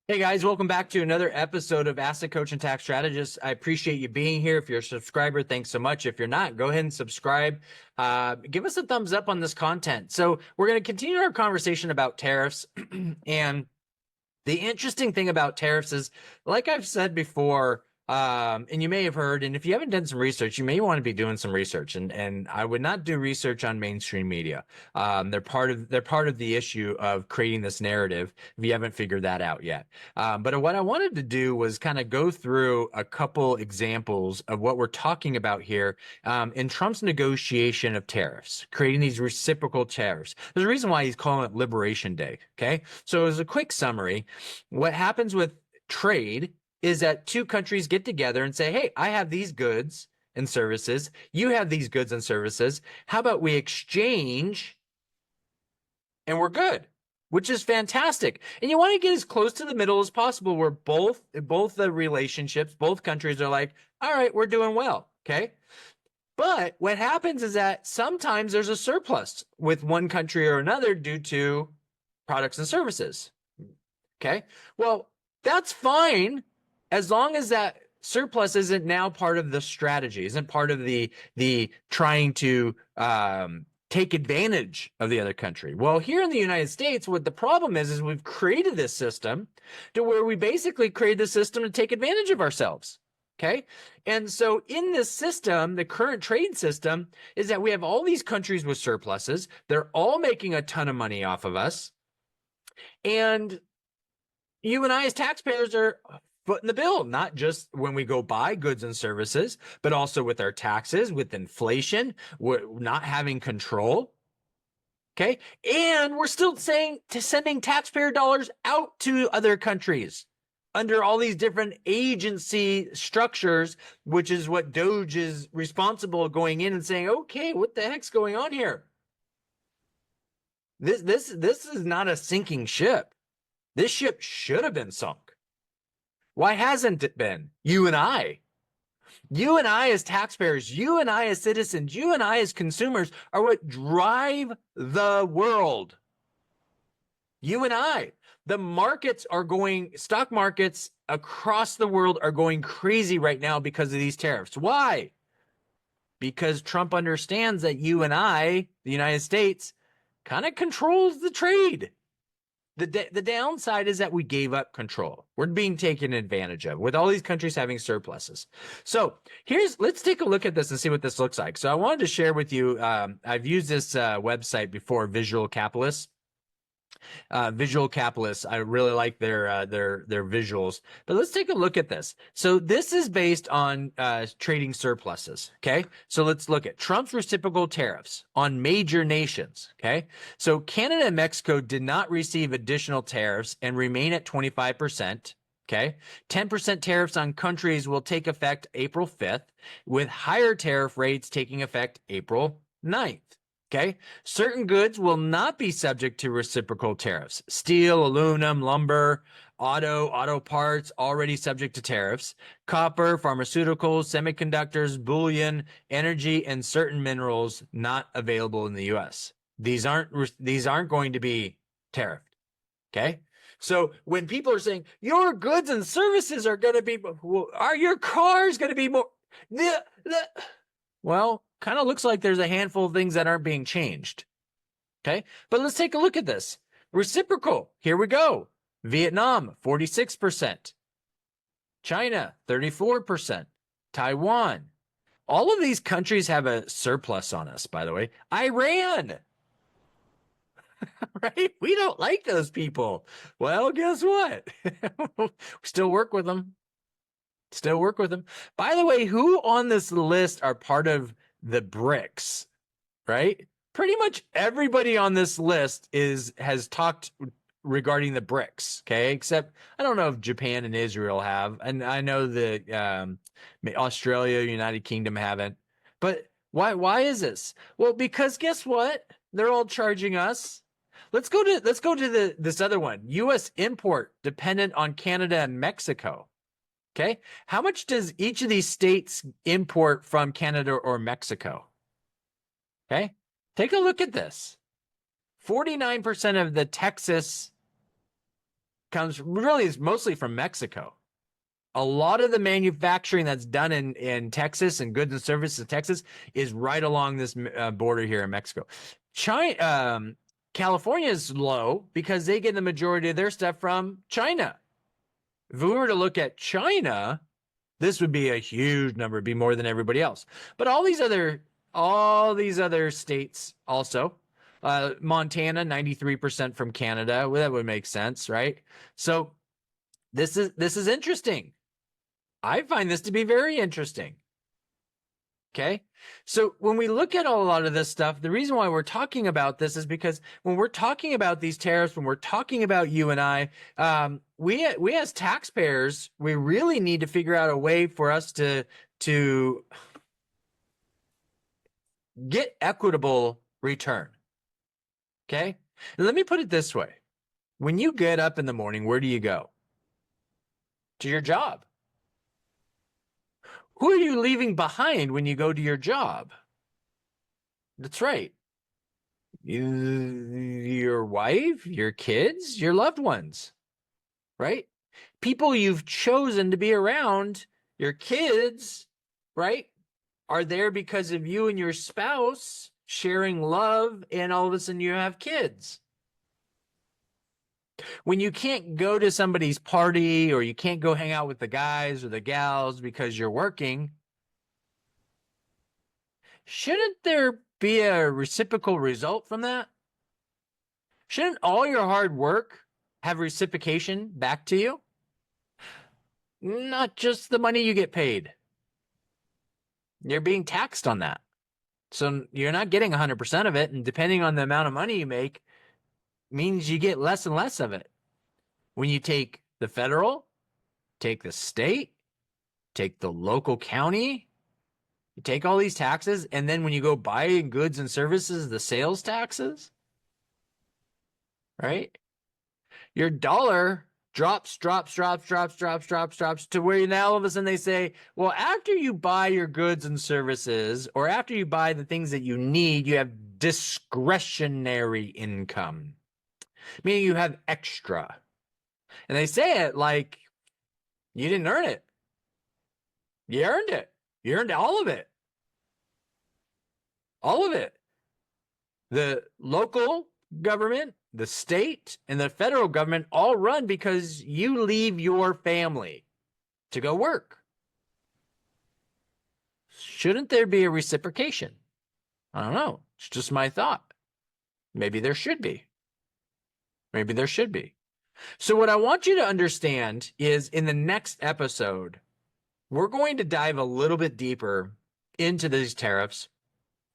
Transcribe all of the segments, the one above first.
Hey guys, welcome back to another episode of Asset Coach and Tax Strategist. I appreciate you being here. If you're a subscriber, thanks so much. If you're not, go ahead and subscribe. Give us a thumbs up on this content. So we're going to continue our conversation about tariffs. And the interesting thing about tariffs is, like I've said before, and you may have heard, and if you haven't done some research, you may want to be doing some research. And I would not do research on mainstream media. They're part of the issue of creating this narrative. If you haven't figured that out yet, but what I wanted to do was kind of go through a couple examples of what we're talking about here in Trump's negotiation of tariffs, creating these reciprocal tariffs. There's a reason why he's calling it Liberation Day. Okay, so as a quick summary, what happens with trade is that two countries get together and say, hey, I have these goods and services. You have these goods and services. How about we exchange and we're good, which is fantastic. And you want to get as close to the middle as possible where both the relationships, both countries are like, all right, we're doing well. Okay. But what happens is that sometimes there's a surplus with one country or another due to products and services. Okay. Well, that's fine as long as that surplus isn't now part of the strategy, isn't part of the trying to take advantage of the other country. Well, here in the United States, what the problem is we've created this system to where we basically create the system to take advantage of ourselves. Okay. And so in this system, the current trade system is that we have all these countries with surpluses. They're all making a ton of money off of us. And you and I as taxpayers are footing the bill, not just when we go buy goods and services, but also with our taxes, with inflation, we're not having control. Okay. And we're still saying to sending taxpayer dollars out to other countries under all these different agency structures, which is what Doge is responsible going in and saying, okay, what the heck's going on here? This is not a sinking ship. This ship should have been sunk. Why hasn't it been? You and I as taxpayers, you and I as citizens, you and I as consumers are what drive the world. You and I. The markets are going, stock markets across the world are going crazy right now because of these tariffs. Why? Because Trump understands that you and I, the United States, kind of controls the trade. The downside is that we gave up control. We're being taken advantage of with all these countries having surpluses. So let's take a look at this and see what this looks like. So I wanted to share with you, I've used this website before, Visual Capitalist. Visual Capitalists. I really like their visuals. But let's take a look at this. So this is based on trading surpluses. Okay. So let's look at Trump's reciprocal tariffs on major nations. Okay. So Canada and Mexico did not receive additional tariffs and remain at 25%. Okay. 10% tariffs on countries will take effect April 5th, with higher tariff rates taking effect April 9th. Okay. Certain goods will not be subject to reciprocal tariffs. Steel, aluminum, lumber, auto parts already subject to tariffs. Copper, pharmaceuticals, semiconductors, bullion, energy, and certain minerals not available in the US. These aren't going to be tariffed. Okay. So when people are saying your goods and services are going to be, are your cars going to be more? Well, kind of looks like there's a handful of things that aren't being changed. Okay. But let's take a look at this. Reciprocal. Here we go. Vietnam, 46%. China, 34%. Taiwan. All of these countries have a surplus on us, by the way. Iran. Right? We don't like those people. Well, guess what? We still work with them. Still work with them. By the way, who on this list are part of the BRICS, right? Pretty much everybody on this list has talked regarding the BRICS, okay? Except I don't know if Japan and Israel have, and I know that Australia, United Kingdom haven't. But why is this? Well, because guess what? They're all charging us. Let's go to this other one. U.S. import dependent on Canada and Mexico. Okay. How much does each of these states import from Canada or Mexico? Okay. Take a look at this. 49% of the Texas comes really is mostly from Mexico. A lot of the manufacturing that's done in Texas and goods and services in Texas is right along this border here in Mexico. California is low because they get the majority of their stuff from China. If we were to look at China, this would be a huge number, it'd be more than everybody else. But all these other states also, Montana, 93% from Canada. Well, that would make sense, right? So this is interesting. I find this to be very interesting. Okay. So when we look at a lot of this stuff, the reason why we're talking about this is because when we're talking about these tariffs, when we're talking about you and I, we as taxpayers, we really need to figure out a way for us to get equitable return. Okay. And let me put it this way. When you get up in the morning, where do you go? To your job. Who are you leaving behind when you go to your job? That's right. Your wife, your kids, your loved ones, right? People you've chosen to be around, your kids, right? Are there because of you and your spouse sharing love, and all of a sudden you have kids. When you can't go to somebody's party or you can't go hang out with the guys or the gals because you're working, shouldn't there be a reciprocal result from that? Shouldn't all your hard work have reciprocation back to you? Not just the money you get paid. You're being taxed on that. So you're not getting 100% of it, and depending on the amount of money you make, means you get less and less of it. When you take the federal, take the state, take the local county, you take all these taxes, and then when you go buy goods and services, the sales taxes, right? Your dollar drops to where now all of a sudden they say, well, after you buy your goods and services, or after you buy the things that you need, you have discretionary income, meaning you have extra. And they say it like you didn't earn it. You earned it. You earned all of it. All of it. The local government, the state, and the federal government all run because you leave your family to go work. Shouldn't there be a reciprocation? I don't know. It's just my thought. Maybe there should be. Maybe there should be. So what I want you to understand is in the next episode, we're going to dive a little bit deeper into these tariffs.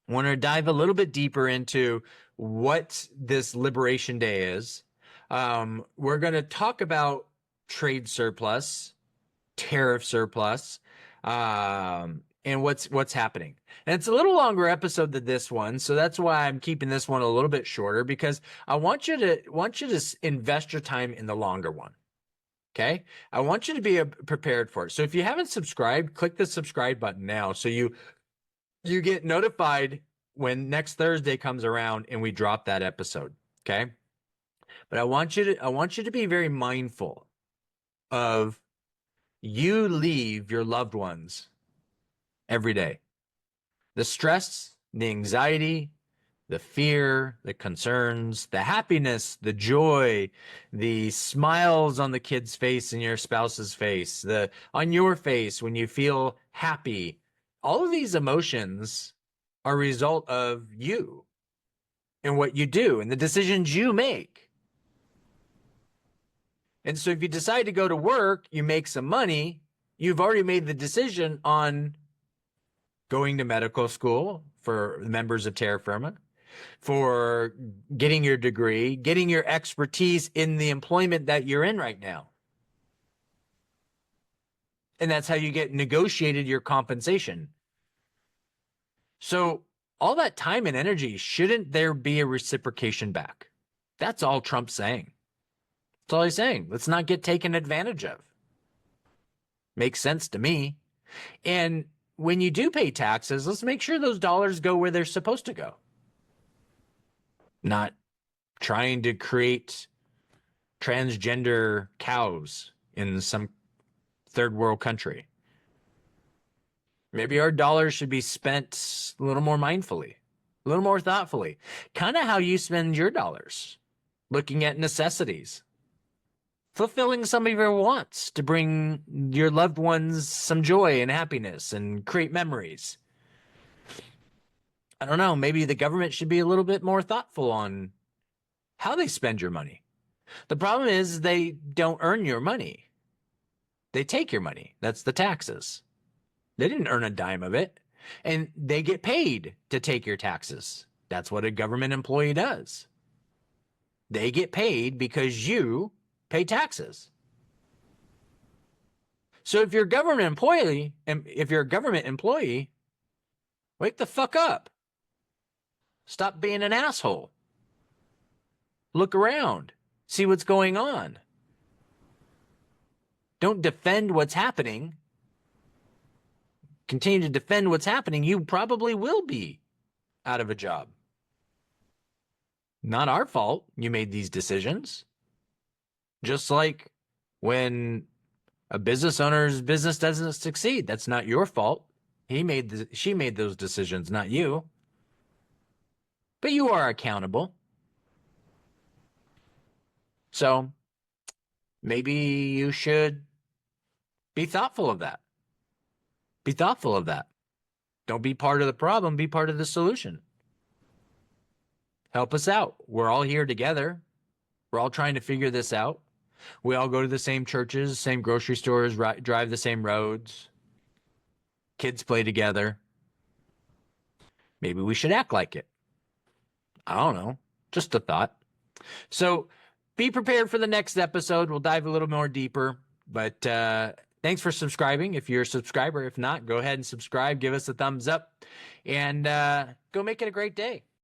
I want to dive a little bit deeper into what this Liberation Day is. We're going to talk about trade surplus, tariff surplus, and what's happening. And it's a little longer episode than this one, so that's why I'm keeping this one a little bit shorter, because I want you to invest your time in the longer one. Okay? I want you to be prepared for it. So if you haven't subscribed, click the subscribe button now so you get notified when next Thursday comes around and we drop that episode. Okay? But I want you to be very mindful of you leave your loved ones every day. The stress, the anxiety, the fear, the concerns, the happiness, the joy, the smiles on the kid's face and your spouse's face, on your face when you feel happy. All of these emotions are a result of you and what you do and the decisions you make. And so if you decide to go to work, you make some money, you've already made the decision on going to medical school for members of Terra Firma, for getting your degree, getting your expertise in the employment that you're in right now. And that's how you get negotiated your compensation. So all that time and energy, shouldn't there be a reciprocation back? That's all Trump's saying. That's all he's saying. Let's not get taken advantage of. Makes sense to me. And when you do pay taxes, let's make sure those dollars go where they're supposed to go. Not trying to create transgender cows in some third world country. Maybe our dollars should be spent a little more mindfully, a little more thoughtfully. Kind of how you spend your dollars, looking at necessities, fulfilling some of your wants to bring your loved ones some joy and happiness and create memories. I don't know, maybe the government should be a little bit more thoughtful on how they spend your money. The problem is they don't earn your money. They take your money. That's the taxes. They didn't earn a dime of it. And they get paid to take your taxes. That's what a government employee does. They get paid because you pay taxes. So if you're a government employee, wake the fuck up. Stop being an asshole. Look around. See what's going on. Don't defend what's happening. Continue to defend what's happening. You probably will be out of a job. Not our fault you made these decisions. Just like when a business owner's business doesn't succeed, that's not your fault. She made those decisions, not you. But you are accountable. So maybe you should be thoughtful of that. Be thoughtful of that. Don't be part of the problem, be part of the solution. Help us out. We're all here together. We're all trying to figure this out. We all go to the same churches, same grocery stores, drive the same roads. Kids play together. Maybe we should act like it. I don't know. Just a thought. So be prepared for the next episode. We'll dive a little more deeper. But thanks for subscribing. If you're a subscriber, if not, go ahead and subscribe. Give us a thumbs up. And go make it a great day.